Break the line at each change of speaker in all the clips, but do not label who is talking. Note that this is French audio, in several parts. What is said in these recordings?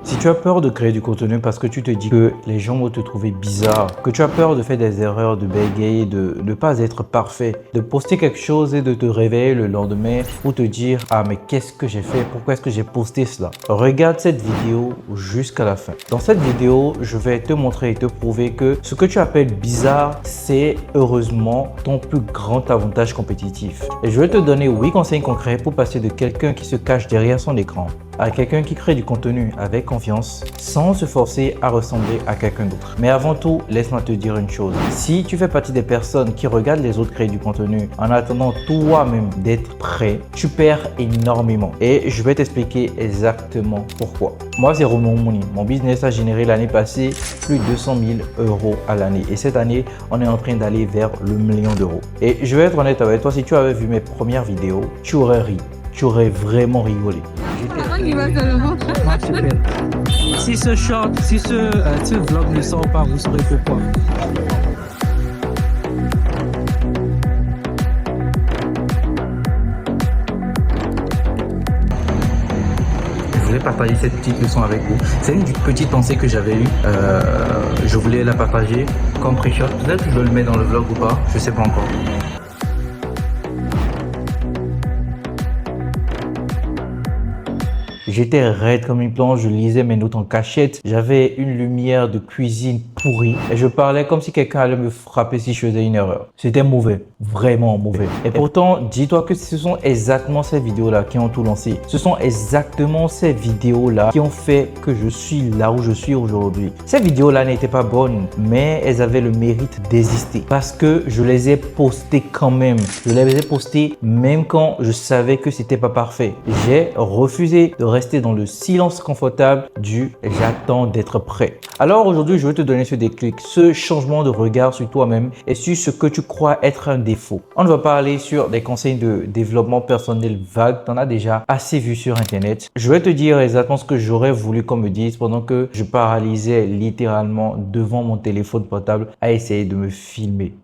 Si tu as peur de créer du contenu parce que tu te dis que les gens vont te trouver bizarre, que tu as peur de faire des erreurs, de bégayer, de ne pas être parfait, de poster quelque chose et de te réveiller le lendemain pour te dire « Ah mais qu'est-ce que j'ai fait? Pourquoi est-ce que j'ai posté cela ?» Regarde cette vidéo jusqu'à la fin. Dans cette vidéo, je vais te montrer et te prouver que ce que tu appelles bizarre, c'est heureusement ton plus grand avantage compétitif. Et je vais te donner 8 conseils concrets pour passer de quelqu'un qui se cache derrière son écran à quelqu'un qui crée du contenu avec confiance sans se forcer à ressembler à quelqu'un d'autre. Mais avant tout, laisse-moi te dire une chose. Si tu fais partie des personnes qui regardent les autres créer du contenu en attendant toi-même d'être prêt, tu perds énormément. Et je vais t'expliquer exactement pourquoi. Moi, c'est Romain Mouni. Mon business a généré l'année passée plus de 200 000 € à l'année. Et cette année, on est en train d'aller vers le million d'euros. Et je vais être honnête avec toi, si tu avais vu mes premières vidéos, tu aurais ri. Tu aurais vraiment rigolé.
Si ce short, si ce vlog ne sort pas, vous saurez pourquoi.
Je voulais partager cette petite leçon avec vous. C'est une petite pensée que j'avais eue. Je voulais la partager comme pré-shot. Peut-être que je le mets dans le vlog ou pas. Je sais pas encore. J'étais raide comme une planche, je lisais mes notes en cachette. J'avais une lumière de cuisine pourrie et je parlais comme si quelqu'un allait me frapper si je faisais une erreur. C'était mauvais, vraiment mauvais. Et pourtant, dis-toi que ce sont exactement ces vidéos-là qui ont tout lancé. Ce sont exactement ces vidéos-là qui ont fait que je suis là où je suis aujourd'hui. Ces vidéos-là n'étaient pas bonnes, mais elles avaient le mérite d'exister parce que je les ai postées quand même. Je les ai postées même quand je savais que c'était pas parfait. J'ai refusé de rester dans le silence confortable du « j'attends d'être prêt ». Alors aujourd'hui, je vais te donner ce déclic, ce changement de regard sur toi-même et sur ce que tu crois être un défaut. On ne va pas aller sur des conseils de développement personnel vagues, tu en as déjà assez vu sur internet. Je vais te dire exactement ce que j'aurais voulu qu'on me dise pendant que je paralysais littéralement devant mon téléphone portable à essayer de me filmer.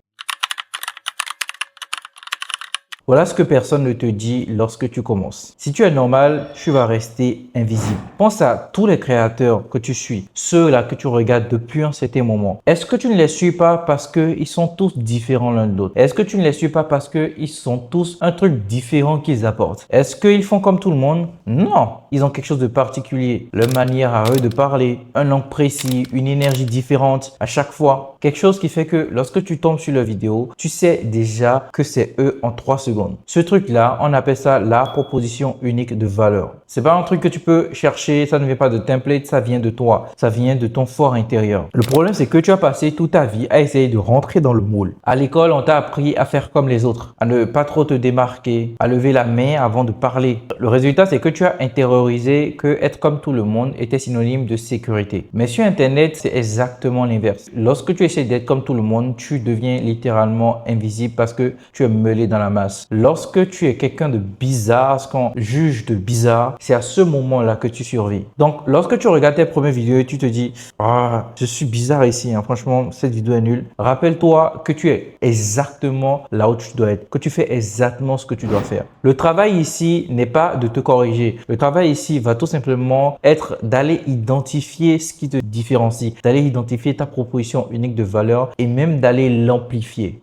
Voilà ce que personne ne te dit lorsque tu commences. Si tu es normal, tu vas rester invisible. Pense à tous les créateurs que tu suis, ceux-là que tu regardes depuis un certain moment. Est-ce que tu ne les suis pas parce qu'ils sont tous différents l'un de l'autre? Est-ce que tu ne les suis pas parce qu'ils sont tous un truc différent qu'ils apportent? Est-ce qu'ils font comme tout le monde? Non, ils ont quelque chose de particulier. Leur manière à eux de parler, un angle précis, une énergie différente à chaque fois. Quelque chose qui fait que lorsque tu tombes sur leur vidéo, tu sais déjà que c'est eux en 3 secondes. Ce truc-là, on appelle ça la proposition unique de valeur. C'est pas un truc que tu peux chercher, ça ne vient pas de template, ça vient de toi, ça vient de ton fort intérieur. Le problème, c'est que tu as passé toute ta vie à essayer de rentrer dans le moule. À l'école, on t'a appris à faire comme les autres, à ne pas trop te démarquer, à lever la main avant de parler. Le résultat, c'est que tu as intériorisé que être comme tout le monde était synonyme de sécurité. Mais sur Internet, c'est exactement l'inverse. Lorsque tu essaies d'être comme tout le monde, tu deviens littéralement invisible parce que tu es mêlé dans la masse. Lorsque tu es quelqu'un de bizarre, ce qu'on juge de bizarre, c'est à ce moment-là que tu survis. Donc, lorsque tu regardes tes premières vidéos et tu te dis « Ah, je suis bizarre ici, hein. Franchement, cette vidéo est nulle », rappelle-toi que tu es exactement là où tu dois être, que tu fais exactement ce que tu dois faire. Le travail ici n'est pas de te corriger. Le travail ici va tout simplement être d'aller identifier ce qui te différencie, d'aller identifier ta proposition unique de valeur et même d'aller l'amplifier.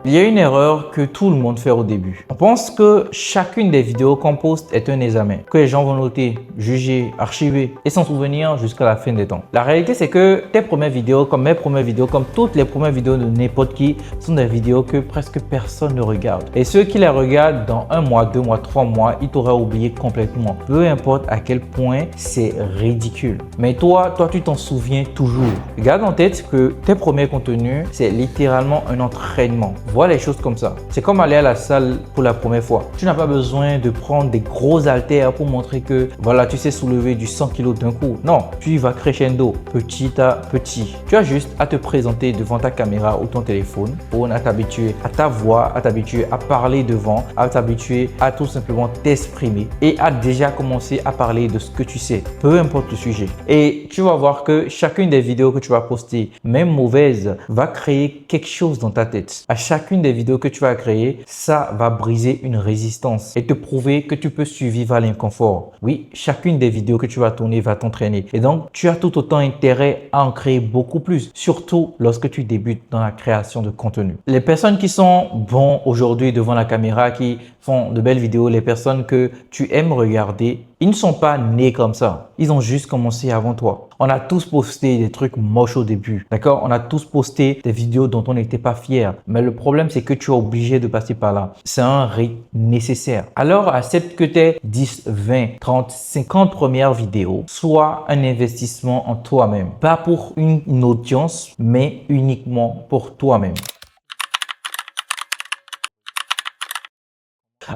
Il y a une erreur que tout le monde fait au début. On pense que chacune des vidéos qu'on poste est un examen, que les gens vont noter, juger, archiver et s'en souvenir jusqu'à la fin des temps. La réalité, c'est que tes premières vidéos, comme mes premières vidéos, comme toutes les premières vidéos de n'importe qui, sont des vidéos que presque personne ne regarde. Et ceux qui les regardent dans 1 mois, 2 mois, 3 mois, ils t'auraient oublié complètement. Peu importe à quel point c'est ridicule. Mais toi, tu t'en souviens toujours. Garde en tête que tes premiers contenus, c'est littéralement un entraînement. Vois les choses comme ça. C'est comme aller à la salle pour la première fois. Tu n'as pas besoin de prendre des gros haltères pour montrer que voilà, tu sais soulever du 100 kg d'un coup. Non, tu y vas crescendo, petit à petit. Tu as juste à te présenter devant ta caméra ou ton téléphone pour t'habituer à ta voix, à t'habituer à parler devant, à t'habituer à tout simplement t'exprimer et à déjà commencer à parler de ce que tu sais, peu importe le sujet. Et tu vas voir que chacune des vidéos que tu vas poster, même mauvaise, va créer quelque chose dans ta tête. À chaque chacune des vidéos que tu vas créer, ça va briser une résistance et te prouver que tu peux survivre à l'inconfort. Oui, chacune des vidéos que tu vas tourner va t'entraîner. Et donc, tu as tout autant intérêt à en créer beaucoup plus, surtout lorsque tu débutes dans la création de contenu. Les personnes qui sont bons aujourd'hui devant la caméra, qui font de belles vidéos, les personnes que tu aimes regarder, ils ne sont pas nés comme ça. Ils ont juste commencé avant toi. On a tous posté des trucs moches au début, d'accord? On a tous posté des vidéos dont on n'était pas fier. Mais le problème, c'est que tu es obligé de passer par là. C'est un rythme nécessaire. Alors, accepte que tes 10, 20, 30, 50 premières vidéos soient un investissement en toi-même. Pas pour une audience, mais uniquement pour toi-même.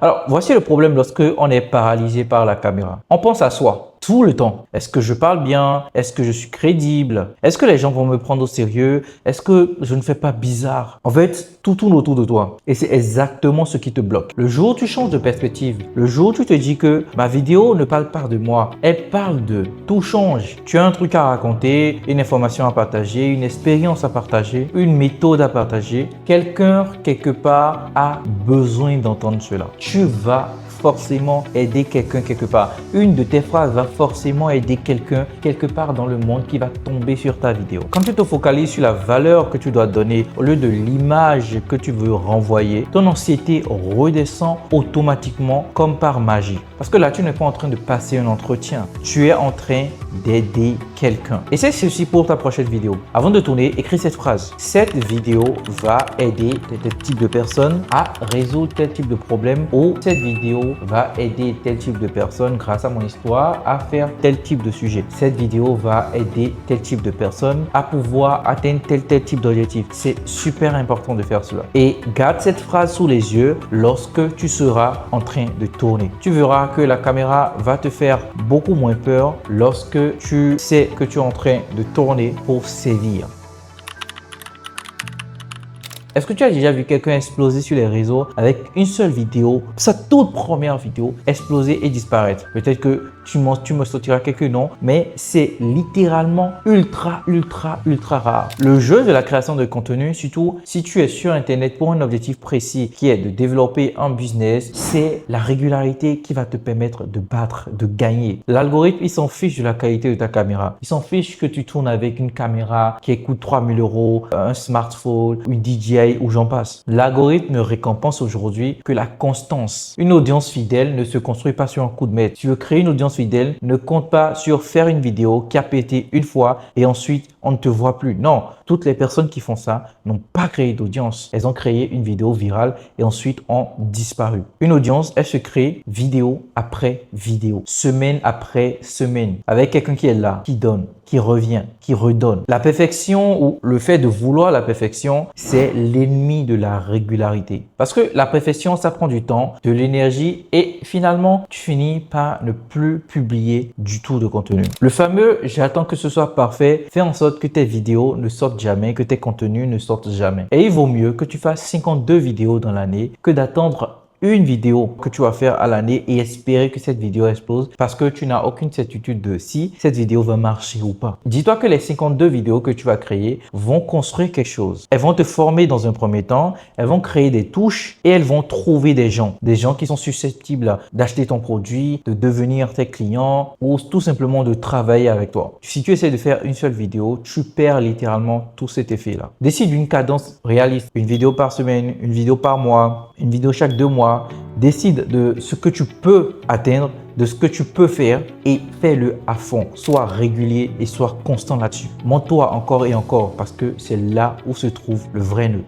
Alors, voici le problème lorsque on est paralysé par la caméra. On pense à soi tout le temps. Est-ce que je parle bien? Est-ce que je suis crédible? Est-ce que les gens vont me prendre au sérieux? Est-ce que je ne fais pas bizarre? En fait, tout tourne autour de toi. Et c'est exactement ce qui te bloque. Le jour où tu changes de perspective, le jour où tu te dis que ma vidéo ne parle pas de moi, elle parle de tout change. Tu as un truc à raconter, une information à partager, une expérience à partager, une méthode à partager. Quelqu'un, quelque part, a besoin d'entendre cela. Tu vas forcément aider quelqu'un quelque part. Une de tes phrases va forcément aider quelqu'un quelque part dans le monde qui va tomber sur ta vidéo. Quand tu te focalises sur la valeur que tu dois donner au lieu de l'image que tu veux renvoyer, ton anxiété redescend automatiquement comme par magie. Parce que là, tu n'es pas en train de passer un entretien. Tu es en train d'aider quelqu'un. Et c'est ceci pour ta prochaine vidéo. Avant de tourner, écris cette phrase. Cette vidéo va aider tel type de personnes à résoudre tel type de problème, ou cette vidéo va aider tel type de personnes grâce à mon histoire à faire tel type de sujet. Cette vidéo va aider tel type de personnes à pouvoir atteindre tel type d'objectif. C'est super important de faire cela. Et garde cette phrase sous les yeux lorsque tu seras en train de tourner. Tu verras que la caméra va te faire beaucoup moins peur lorsque tu sais que tu es en train de tourner pour sévir. Est-ce que tu as déjà vu quelqu'un exploser sur les réseaux avec une seule vidéo, sa toute première vidéo, exploser et disparaître? Peut-être que tu me sortiras quelques noms, mais c'est littéralement ultra rare. Le jeu de la création de contenu, surtout si tu es sur Internet pour un objectif précis qui est de développer un business, c'est la régularité qui va te permettre de battre, de gagner. L'algorithme, il s'en fiche de la qualité de ta caméra. Il s'en fiche que tu tournes avec une caméra qui coûte 3000 €, un smartphone, une DJI ou j'en passe. L'algorithme ne récompense aujourd'hui que la constance. Une audience fidèle ne se construit pas sur un coup de maître. Tu veux créer une audience fidèle, ne compte pas sur faire une vidéo qui a pété une fois et ensuite on ne te voit plus. Non, toutes les personnes qui font ça n'ont pas créé d'audience. Elles ont créé une vidéo virale et ensuite ont disparu. Une audience, elle se crée vidéo après vidéo, semaine après semaine, avec quelqu'un qui est là, qui donne, qui revient, qui redonne. La perfection ou le fait de vouloir la perfection, c'est l'ennemi de la régularité. Parce que la perfection, ça prend du temps, de l'énergie et finalement, tu finis par ne plus publier du tout de contenu. Le fameux « j'attends que ce soit parfait » fait en sorte que tes vidéos ne sortent jamais, que tes contenus ne sortent jamais. Et il vaut mieux que tu fasses 52 vidéos dans l'année que d'attendre une vidéo que tu vas faire à l'année et espérer que cette vidéo explose parce que tu n'as aucune certitude de si cette vidéo va marcher ou pas. Dis-toi que les 52 vidéos que tu vas créer vont construire quelque chose. Elles vont te former dans un premier temps, elles vont créer des touches et elles vont trouver des gens qui sont susceptibles d'acheter ton produit, de devenir tes clients ou tout simplement de travailler avec toi. Si tu essaies de faire une seule vidéo, tu perds littéralement tout cet effet-là. Décide d'une cadence réaliste, une vidéo par semaine, une vidéo par mois, une vidéo chaque 2 mois. Décide de ce que tu peux atteindre, de ce que tu peux faire et fais-le à fond. Sois régulier et sois constant là-dessus. Montre-toi encore et encore parce que c'est là où se trouve le vrai nœud.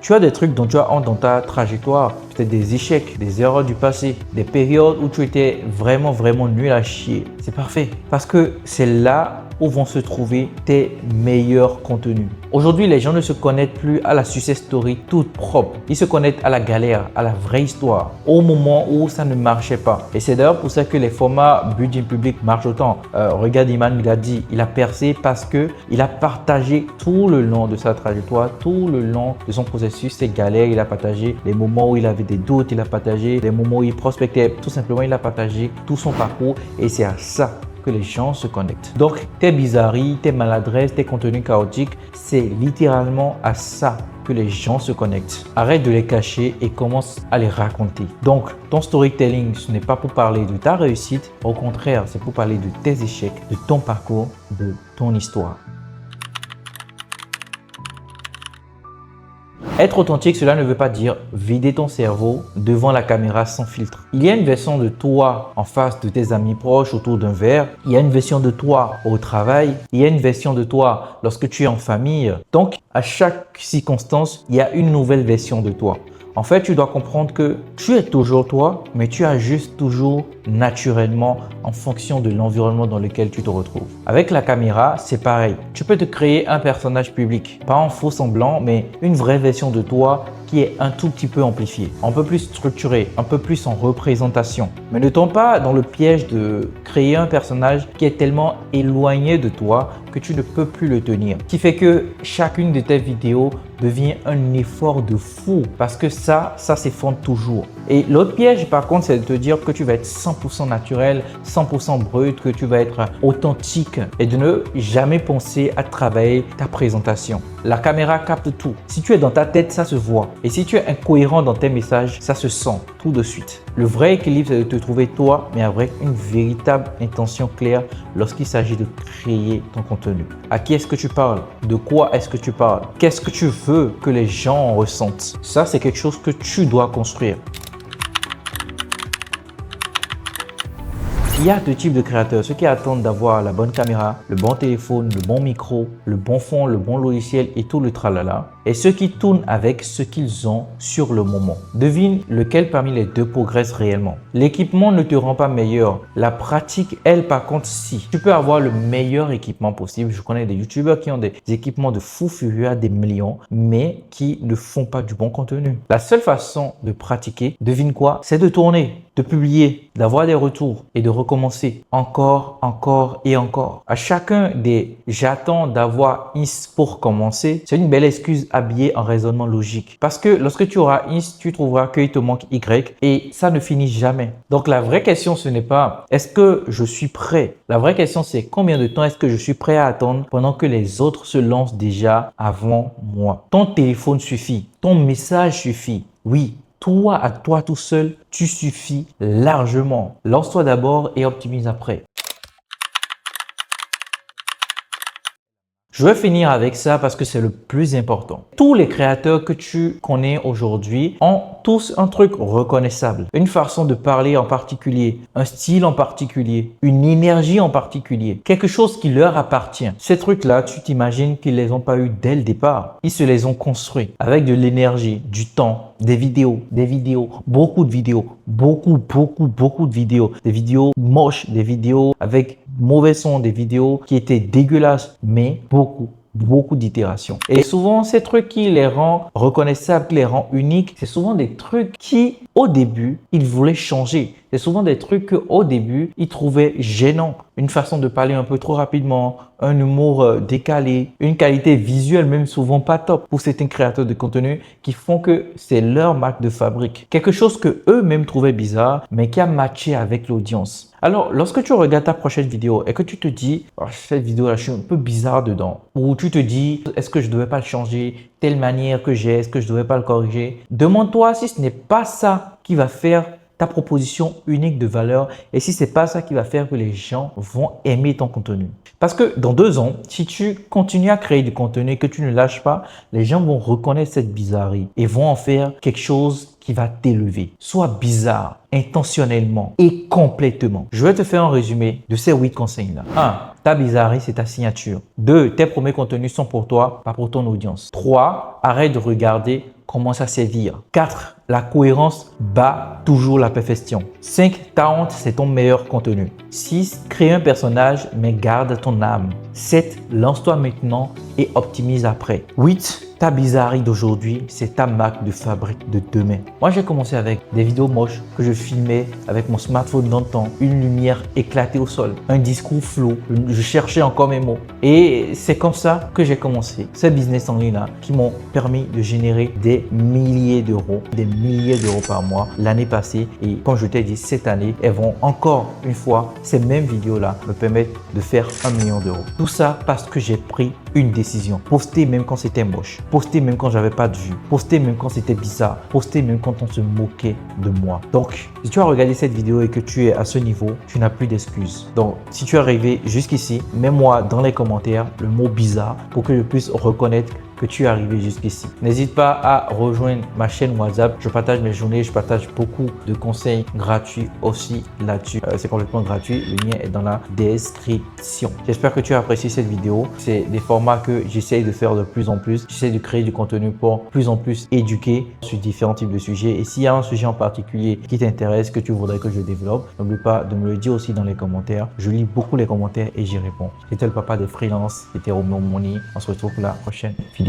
Tu as des trucs dont tu as honte dans ta trajectoire, peut-être des échecs, des erreurs du passé, des périodes où tu étais vraiment nul à chier. C'est parfait parce que c'est là où vont se trouver tes meilleurs contenus. Aujourd'hui, les gens ne se connectent plus à la success story toute propre. Ils se connectent à la galère, à la vraie histoire, au moment où ça ne marchait pas. Et c'est d'ailleurs pour ça que les formats budget public marchent autant. Regarde Iman, il a dit, il a percé parce que il a partagé tout le long de sa trajectoire, tout le long de son processus, ses galères. Il a partagé les moments où il avait des doutes, il a partagé les moments où il prospectait. Tout simplement, il a partagé tout son parcours et c'est à ça que les gens se connectent. Donc, tes bizarreries, tes maladresses, tes contenus chaotiques, c'est littéralement à ça que les gens se connectent. Arrête de les cacher et commence à les raconter. Donc, ton storytelling, ce n'est pas pour parler de ta réussite. Au contraire, c'est pour parler de tes échecs, de ton parcours, de ton histoire. Être authentique, cela ne veut pas dire vider ton cerveau devant la caméra sans filtre. Il y a une version de toi en face de tes amis proches autour d'un verre. Il y a une version de toi au travail. Il y a une version de toi lorsque tu es en famille. Donc, à chaque circonstance, il y a une nouvelle version de toi. En fait, tu dois comprendre que tu es toujours toi, mais tu ajustes toujours naturellement en fonction de l'environnement dans lequel tu te retrouves. Avec la caméra, c'est pareil. Tu peux te créer un personnage public, pas en faux semblant, mais une vraie version de toi qui est un tout petit peu amplifiée, un peu plus structurée, un peu plus en représentation. Mais ne tombe pas dans le piège de créer un personnage qui est tellement éloigné de toi que tu ne peux plus le tenir. Ce qui fait que chacune de tes vidéos devient un effort de fou parce que ça s'effondre toujours. Et l'autre piège par contre, c'est de te dire que tu vas être 100% naturel, 100% brut, que tu vas être authentique et de ne jamais penser à travailler ta présentation. La caméra capte tout. Si tu es dans ta tête, ça se voit. Et si tu es incohérent dans tes messages, ça se sent tout de suite. Le vrai équilibre, c'est de te trouver toi, mais avec une véritable intention claire lorsqu'il s'agit de créer ton contenu. À qui est-ce que tu parles? De quoi est-ce que tu parles? Qu'est-ce que tu veux que les gens ressentent? Ça, c'est quelque chose que tu dois construire. Il y a deux types de créateurs, ceux qui attendent d'avoir la bonne caméra, le bon téléphone, le bon micro, le bon fond, le bon logiciel et tout le tralala. Et ceux qui tournent avec ce qu'ils ont sur le moment. Devine lequel parmi les deux progresse réellement. L'équipement ne te rend pas meilleur. La pratique, elle, par contre, si. Tu peux avoir le meilleur équipement possible. Je connais des youtubeurs qui ont des équipements de fou furieux à des millions, mais qui ne font pas du bon contenu. La seule façon de pratiquer, devine quoi? C'est de tourner, de publier, d'avoir des retours et de recommencer encore, encore et encore. À chacun des j'attends d'avoir IS pour commencer, c'est une belle excuse habillée en raisonnement logique. Parce que lorsque tu auras IS, tu trouveras qu'il te manque Y et ça ne finit jamais. Donc la vraie question, ce n'est pas est-ce que je suis prêt? La vraie question, c'est combien de temps est-ce que je suis prêt à attendre pendant que les autres se lancent déjà avant moi? Ton téléphone suffit, ton message suffit. Oui. Toi, à toi tout seul, tu suffis largement. Lance-toi d'abord et optimise après. Je vais finir avec ça parce que c'est le plus important. Tous les créateurs que tu connais aujourd'hui ont tous un truc reconnaissable. Une façon de parler en particulier, un style en particulier, une énergie en particulier, quelque chose qui leur appartient. Ces trucs-là, tu t'imagines qu'ils ne les ont pas eu dès le départ. Ils se les ont construits avec de l'énergie, du temps, des vidéos, beaucoup de vidéos, beaucoup de vidéos. Des vidéos moches, des vidéos avec mauvais son, des vidéos qui étaient dégueulasses, mais beaucoup d'itérations. Et souvent, ces trucs qui les rend reconnaissables, qui les rend uniques, c'est souvent des trucs qui, au début, ils voulaient changer. C'est souvent des trucs qu'au début, ils trouvaient gênants. Une façon de parler un peu trop rapidement, un humour décalé, une qualité visuelle même souvent pas top pour certains créateurs de contenu qui font que c'est leur marque de fabrique. Quelque chose que eux-mêmes trouvaient bizarre, mais qui a matché avec l'audience. Alors, lorsque tu regardes ta prochaine vidéo et que tu te dis oh, cette vidéo-là, je suis un peu bizarre dedans, ou tu te dis est-ce que je ne devais pas le changer, telle manière que j'ai, est-ce que je ne devais pas le corriger, demande-toi si ce n'est pas ça qui va faire ta proposition unique de valeur et si c'est pas ça qui va faire que les gens vont aimer ton contenu. Parce que dans 2 ans, si tu continues à créer du contenu et que tu ne lâches pas, les gens vont reconnaître cette bizarrerie et vont en faire quelque chose qui va t'élever. Sois bizarre intentionnellement et complètement. Je vais te faire un résumé de ces 8 conseils-là. 1. Ta bizarrerie, c'est ta signature. 2. Tes premiers contenus sont pour toi, pas pour ton audience. 3. Arrête de regarder comment ça sévir. 4. La cohérence bat toujours la perfection. 5. Ta honte, c'est ton meilleur contenu. 6. Crée un personnage, mais garde ton âme. 7. Lance-toi maintenant et optimise après. 8. Ta bizarrerie d'aujourd'hui, c'est ta marque de fabrique de demain. Moi, j'ai commencé avec des vidéos moches que je filmais avec mon smartphone d'antan, une lumière éclatée au sol, un discours flou, je cherchais encore mes mots. Et c'est comme ça que j'ai commencé ces business en ligne-là qui m'ont permis de générer des milliers d'euros par mois l'année passée. Et comme je t'ai dit, cette année, elles vont encore une fois, ces mêmes vidéos-là me permettent de faire 1 million d'euros. Tout ça parce que j'ai pris une décision. Poster même quand c'était moche, poster même quand j'avais pas de vues, poster même quand c'était bizarre, poster même quand on se moquait de moi. Donc, si tu as regardé cette vidéo et que tu es à ce niveau, tu n'as plus d'excuses. Donc, si tu es arrivé jusqu'ici, mets-moi dans les commentaires le mot bizarre pour que je puisse reconnaître que tu es arrivé jusqu'ici. N'hésite pas à rejoindre ma chaîne WhatsApp. Je partage mes journées, je partage beaucoup de conseils gratuits aussi là-dessus. C'est complètement gratuit. Le lien est dans la description. J'espère que tu as apprécié cette vidéo. C'est des formats que j'essaye de faire de plus en plus. J'essaie de créer du contenu pour plus en plus éduquer sur différents types de sujets. Et s'il y a un sujet en particulier qui t'intéresse, que tu voudrais que je développe, n'oublie pas de me le dire aussi dans les commentaires. Je lis beaucoup les commentaires et j'y réponds. C'était le papa des freelances. C'était Romain Money. On se retrouve pour la prochaine vidéo.